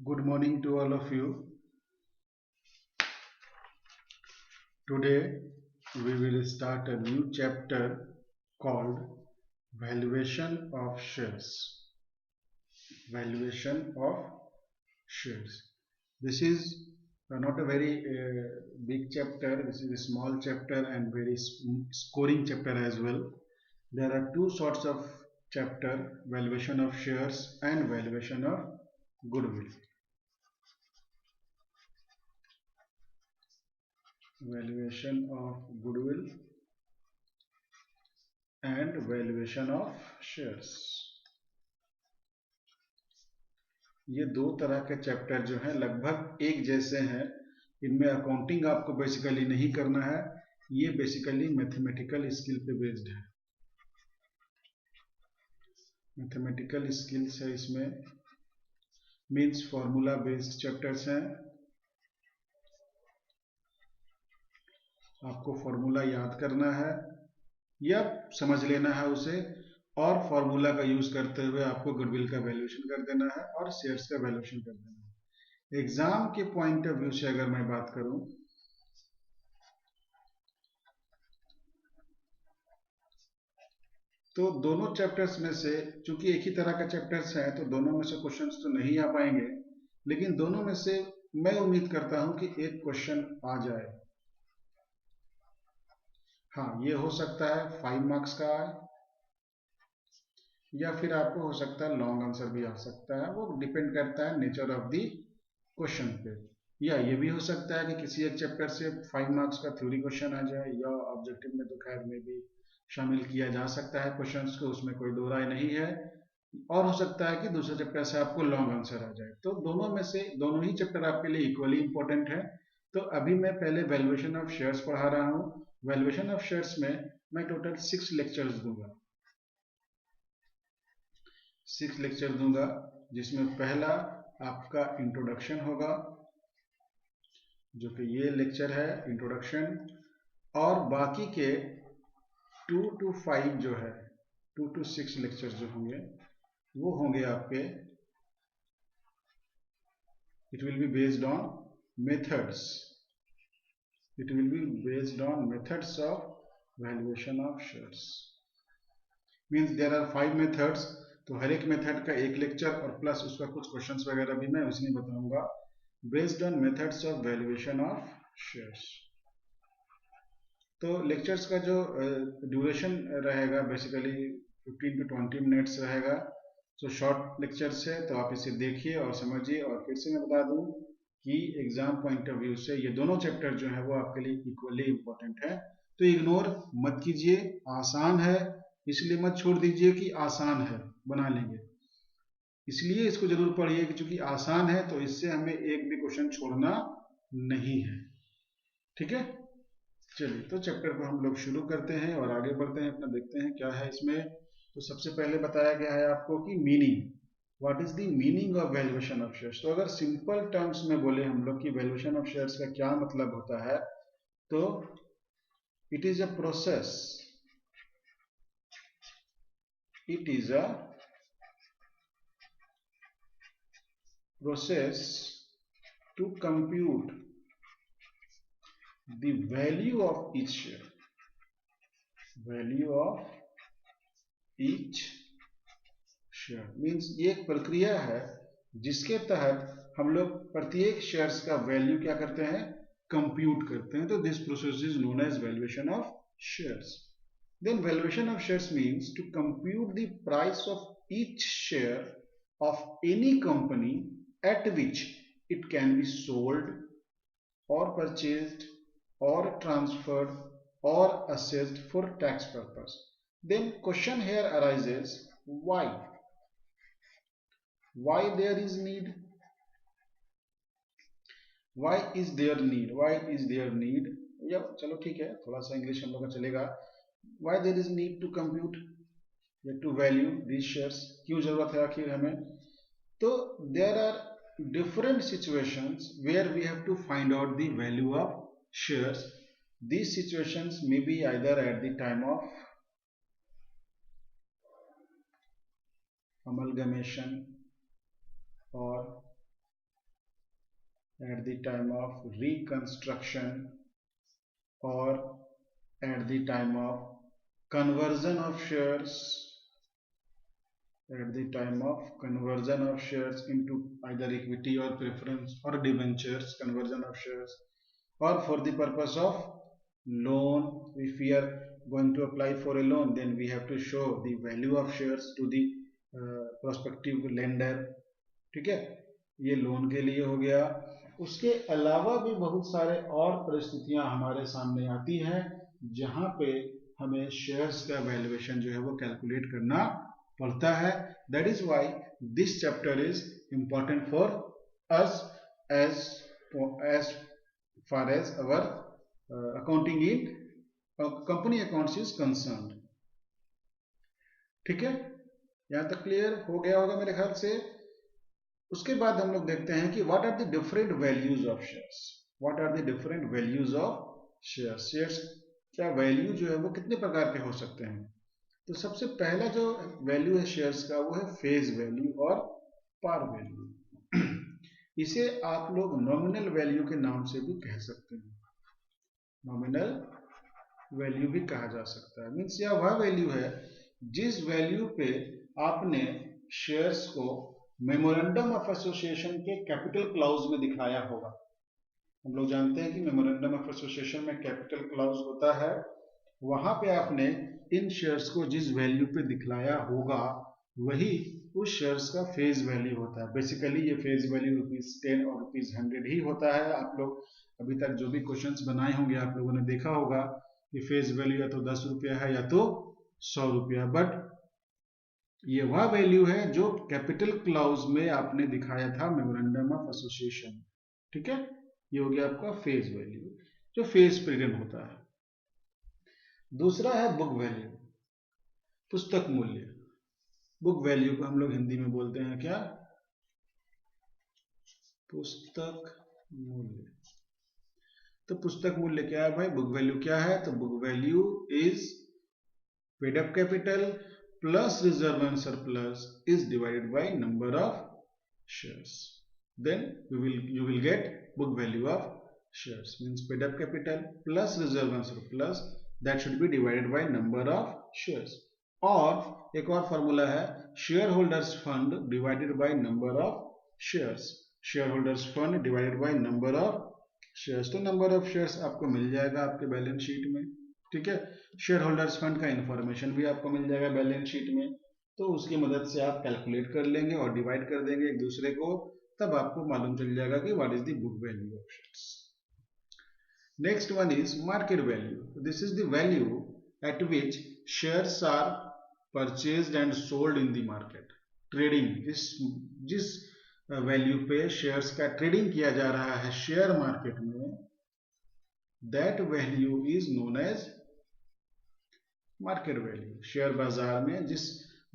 Good morning to all of you. Today we will start a new chapter called Valuation of Shares. Valuation of Shares. This is not a very big chapter. This is a small chapter and very scoring chapter as well. There are two sorts of chapter: valuation of shares and valuation of goodwill. Valuation of goodwill and valuation of shares. ये दो तरह के chapter जो हैं लगभग एक जैसे हैं। इनमें अकाउंटिंग आपको बेसिकली नहीं करना है, ये बेसिकली मैथमेटिकल स्किल पे बेस्ड है। मैथमेटिकल स्किल्स है इसमें, मीन्स फॉर्मूला बेस्ड चैप्टर्स हैं। आपको फॉर्मूला याद करना है या समझ लेना है उसे, और फॉर्मूला का यूज करते हुए आपको गुडविल का वैल्यूएशन कर देना है और शेयर्स का वैल्यूएशन कर देना है। एग्जाम के पॉइंट ऑफ व्यू से अगर मैं बात करूं तो दोनों चैप्टर्स में से, चूंकि एक ही तरह का चैप्टर्स हैं, तो दोनों में से क्वेश्चंस तो नहीं आ पाएंगे, लेकिन दोनों में से मैं उम्मीद करता हूं कि एक क्वेश्चन आ जाए। हाँ, ये हो सकता है 5 मार्क्स का आए, या फिर आपको हो सकता है लॉन्ग आंसर भी आ सकता है। वो डिपेंड करता है नेचर ऑफ द क्वेश्चन पे। या ये भी हो सकता है कि किसी एक चैप्टर से 5 मार्क्स का थ्योरी क्वेश्चन आ जाए, या ऑब्जेक्टिव में तो खैर में भी शामिल किया जा सकता है क्वेश्चंस को, उसमें कोई दो राय नहीं है। और हो सकता है कि दूसरे चैप्टर से आपको लॉन्ग आंसर आ जाए। तो दोनों में से दोनों ही चैप्टर आपके लिए इक्वली इंपॉर्टेंट है। तो अभी मैं पहले वैल्यूएशन ऑफ शेयर्स पढ़ा रहा हूँ। वैल्यूएशन ऑफ शेयर्स में मैं टोटल 6 लेक्चर्स दूंगा। 6 लेक्चर दूंगा, जिसमें पहला आपका इंट्रोडक्शन होगा, जो कि ये लेक्चर है इंट्रोडक्शन, और बाकी के 2 to 5 जो है, 2 to 6 लेक्चर जो होंगे वो होंगे आपके, it will be based on methods. It will be based on methods of valuation of shares. Means there are 5 methods, तो हर एक मेथड का एक लेक्चर और प्लस उसका कुछ क्वेश्चंस वगैरह भी मैं उसमें बताऊंगा, based on methods of valuation of shares. तो लेक्चर्स का जो ड्यूरेशन रहेगा बेसिकली 15 to 20 मिनट्स रहेगा। तो शॉर्ट लेक्चर्स है, तो आप इसे देखिए और समझिए। और फिर से मैं बता दूं कि एग्जाम पॉइंट ऑफ व्यू से ये दोनों चैप्टर जो है वो आपके लिए इक्वली इंपॉर्टेंट है। तो इग्नोर मत कीजिए, आसान है इसलिए मत छोड़ दीजिए कि आसान है, बना लेंगे, इसलिए इसको जरूर पढ़िए कि चूंकि आसान है तो इससे हमें एक भी क्वेश्चन छोड़ना नहीं है। ठीक है, चलिए तो चैप्टर को हम लोग शुरू करते हैं और आगे बढ़ते हैं, अपना देखते हैं क्या है इसमें। तो सबसे पहले बताया गया है आपको कि meaning, what is the meaning of valuation of shares. तो अगर सिंपल टर्म्स में बोले हम लोग कि वैल्यूएशन ऑफ शेयर्स का क्या मतलब होता है, तो it is a process, it is a process to compute the value of each share, value of each share means ये एक प्रक्रिया है जिसके तहत हम लोग प्रत्येक शेयर्स का वैल्यू क्या करते हैं, कंप्यूट करते हैं। तो this process is known as valuation of shares. Then valuation of shares means to compute the price of each share of any company at which it can be sold or purchased or transferred or assessed for tax purpose. Then question here arises, why? Why there is need? Why is there need? Why is there need? या चलो ठीक है, थोड़ा सा English हम लोग का चलेगा। Why there is need to compute या to value these shares, क्यों जरूरत है आखिर हमें? तो there are different situations where we have to find out the value of shares. These situations may be either at the time of amalgamation or at the time of reconstruction or at the time of conversion of shares, at the time of conversion of shares into either equity or preference or debentures, conversion of shares, or for the purpose of loan. If we are going to apply for a loan, then we have to show the value of shares to the prospective lender. ठीक है, ये loan के लिए हो गया। उसके अलावा भी बहुत सारे और परिस्थितियां हमारे सामने आती हैं जहां पे हमें शेयर्स का वैल्यूएशन जो है वो कैलकुलेट करना पड़ता है। That is why this chapter is important for us as far as our accounting in company accounts is concerned। ठीक है, यहां तक क्लियर हो गया होगा मेरे ख्याल से। उसके बाद हम लोग देखते हैं कि what are the different values of shares. What are the different values of shares. Shares क्या वैल्यू जो है वो कितने प्रकार के हो सकते हैं। तो सबसे पहला जो वैल्यू है शेयर्स का वो है फेज वैल्यू और पार वैल्यू। इसे आप लोग नॉमिनल वैल्यू के नाम से भी कह सकते हैं। नॉमिनल वैल्यू भी कहा जा सकता है। मीन्स यह वह वैल्यू है जिस वैल्यू पे आपने शेयर्स को मेमोरेंडम ऑफ एसोसिएशन के कैपिटल क्लॉज में दिखाया होगा। हम लोग जानते हैं कि मेमोरेंडम ऑफ एसोसिएशन में कैपिटल क्लॉज होता है, वहां पे आपने इन शेयर्स को जिस वैल्यू पे दिखलाया होगा वही उस शेयर्स का फेज वैल्यू होता है। बेसिकली ये फेज वैल्यू ₹10 और ₹100 ही होता है। आप लोग अभी तक जो भी क्वेश्चंस बनाए होंगे आप लोगों ने देखा होगा कि फेज वैल्यू या तो ₹10 है या तो ₹100। बट ये वह वैल्यू है जो कैपिटल क्लॉज में आपने दिखाया था मेमोरेंडम ऑफ एसोसिएशन। ठीक है, ये हो गया आपका फेज वैल्यू जो फेज पीरियड होता है। दूसरा है बुक वैल्यू, पुस्तक मूल्य। बुक वैल्यू को हम लोग हिंदी में बोलते हैं क्या, पुस्तक मूल्य। तो पुस्तक मूल्य क्या है भाई, बुक वैल्यू क्या है। तो book value is paid up capital plus reserve and surplus is divided by number of shares. Then you will get book value of shares। means paid up capital plus reserve and surplus that should be divided by number of shares। और एक और formula है share holders fund divided by number of shares. Share holders fund divided by number of shares. तो number of shares आपको मिल जाएगा आपके balance sheet में। ठीक है, शेयर होल्डर्स फंड का इंफॉर्मेशन भी आपको मिल जाएगा बैलेंस शीट में। तो उसकी मदद से आप कैलकुलेट कर लेंगे और डिवाइड कर देंगे एक दूसरे को, तब आपको मालूम चल जाएगा कि what is the book value of shares. Next one is market value. This is the value at which shares are purchased and sold in the market. Trading, जिस वैल्यू पे शेयर्स का ट्रेडिंग किया जा रहा है शेयर मार्केट में, that value is known as market value. Share बाजार में जिस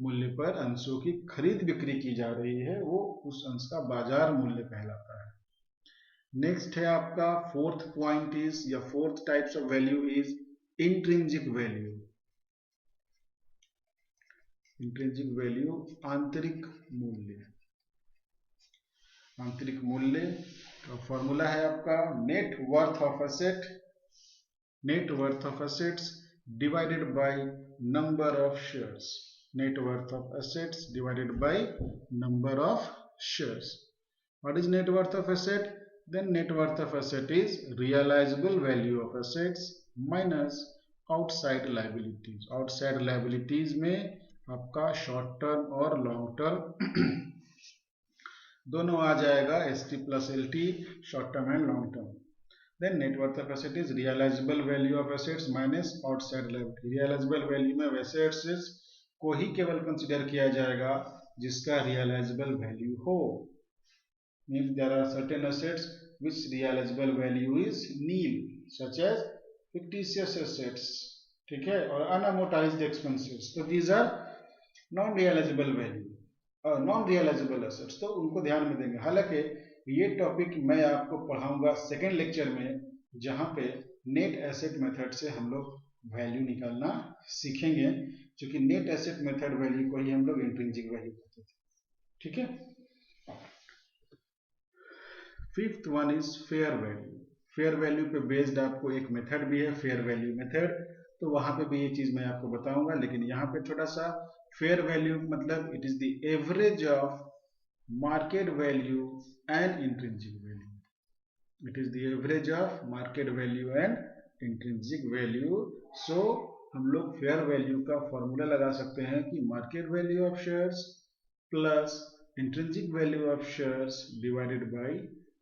मूल्य पर अंशों की खरीद बिक्री की जा रही है वो उस अंश का बाजार मूल्य कहलाता है। नेक्स्ट है आपका फोर्थ पॉइंट इज या fourth types of value is intrinsic value. Intrinsic value आंतरिक मूल्य। आंतरिक मूल्य का फॉर्मूला है आपका net worth of asset, net worth of assets divided by number of shares। net worth of assets divided by number of shares। what is net worth of asset? then net worth of asset is realizable value of assets minus outside liabilities। outside liabilities में आपका short term और long term दोनों आ जाएगा, ST plus LT, short term and long term. Then net worth of asset is realizable value of assets minus outside liability। realizable value में वैसे assets को ही केवल consider किया जाएगा जिसका realizable value हो। means there are certain assets which realizable value is nil such as fictitious assets। ठीक है, और unamortized expenses। तो these are non realizable value और non realizable assets, तो उनको ध्यान में देंगे। हालांकि ये टॉपिक मैं आपको पढ़ाऊंगा सेकेंड लेक्चर में, जहां पे नेट एसेट मेथड से हम लोग वैल्यू निकालना सीखेंगे, क्योंकि नेट एसेट मेथड वैल्यू को ही हम लोग इंट्रिंसिक वैल्यू कहते थे। ठीक है, fifth one is fair value. Fair value पे बेस्ड आपको एक मेथड भी है, फेयर वैल्यू मेथड, तो वहां पे भी ये चीज मैं आपको बताऊंगा। लेकिन यहाँ पे छोटा सा, फेयर वैल्यू मतलब it is the average of market value and intrinsic value. It is the average of market value and intrinsic value. So हम लोग फेयर वैल्यू का फॉर्मूला लगा सकते हैं कि market value of shares plus intrinsic value of shares divided by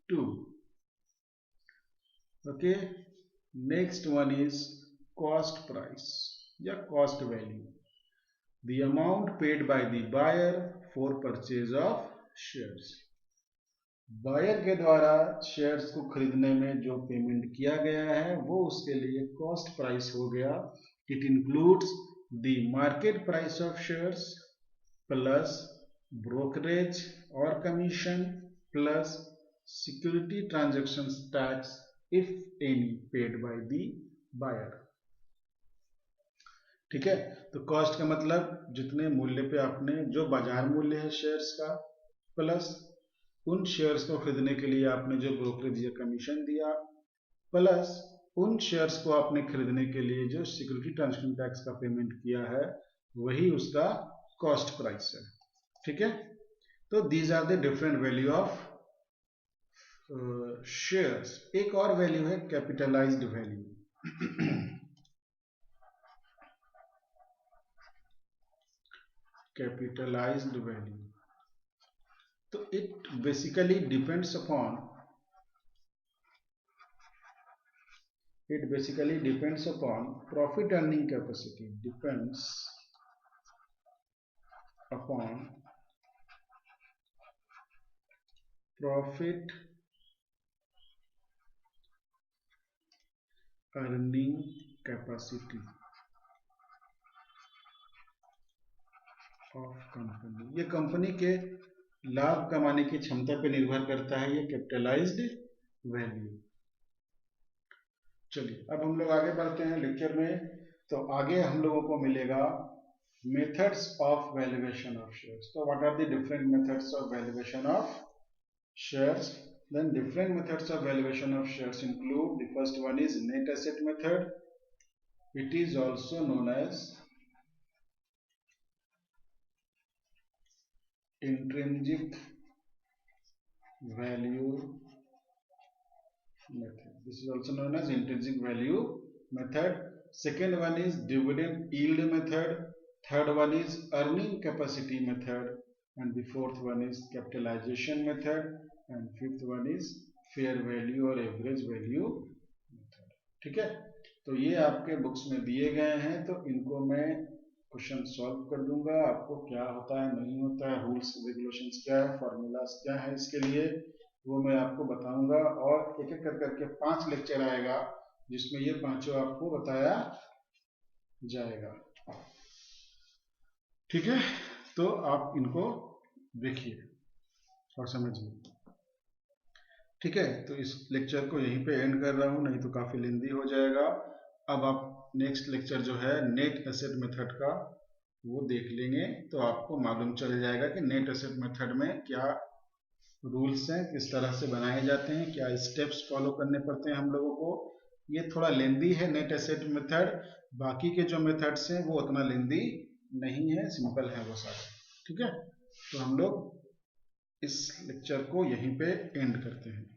2। Okay, next one is cost price या cost value, the amount paid by the buyer for purchase of shares. Buyer के द्वारा shares को खरीदने में जो payment किया गया है वो उसके लिए कॉस्ट प्राइस हो गया। It includes the market price of shares plus brokerage और commission plus security transaction tax if any paid by the buyer. ठीक है, तो कॉस्ट का मतलब जितने मूल्य पे आपने, जो बाजार मूल्य है शेयर्स का, प्लस उन शेयर्स को खरीदने के लिए आपने जो ब्रोकरेज या कमीशन दिया, प्लस उन शेयर्स को आपने खरीदने के लिए जो सिक्योरिटी ट्रांजैक्शन टैक्स का पेमेंट किया है, वही उसका कॉस्ट प्राइस है। ठीक है, तो these are the different value of shares. एक और वैल्यू है कैपिटलाइज्ड वैल्यू। कैपिटलाइज्ड वैल्यू, तो it basically depends upon, profit earning capacity, depends upon profit earning capacity of company. ये कंपनी के लाभ कमाने की क्षमता पर निर्भर करता है ये कैपिटलाइज्ड वैल्यू। चलिए अब हम लोग आगे बढ़ते हैं लेक्चर में। तो आगे हम लोगों को मिलेगा methods of valuation of shares. तो what are the different methods of valuation of shares? Then different methods of valuation of shares include, the first one is net asset method. It is also known as intrinsic value method. This is also known as intrinsic value method. Second one is dividend yield method. Third one is earning capacity method. And the fourth one is capitalization method. And fifth one is fair value or average value method. ठीक है, तो ये आपके books में दिए गए हैं, तो इनको मैं क्वेश्चन सॉल्व कर दूंगा। आपको क्या होता है, नहीं होता है, रूल्स रेगुलेशंस क्या है, फॉर्मूलाज क्या है इसके लिए, वो मैं आपको बताऊंगा। और एक एक कर करके 5 लेक्चर आएगा जिसमें ये पांचों आपको बताया जाएगा। ठीक है, तो आप इनको देखिए और समझिए। ठीक है, तो इस लेक्चर को यहीं पे एंड कर रहा हूं, नहीं तो काफी लेंदी हो जाएगा। अब आप नेक्स्ट लेक्चर जो है नेट एसेट मेथड का, वो देख लेंगे तो आपको मालूम चल जाएगा कि नेट एसेट मेथड में क्या रूल्स हैं, किस तरह से बनाए जाते हैं, क्या स्टेप्स फॉलो करने पड़ते हैं हम लोगों को। ये थोड़ा लेंदी है नेट एसेट मेथड, बाकी के जो मेथड्स हैं वो उतना लेंदी नहीं है, सिंपल है वो सारे। ठीक है, तो हम लोग इस लेक्चर को यहीं पे एंड करते हैं।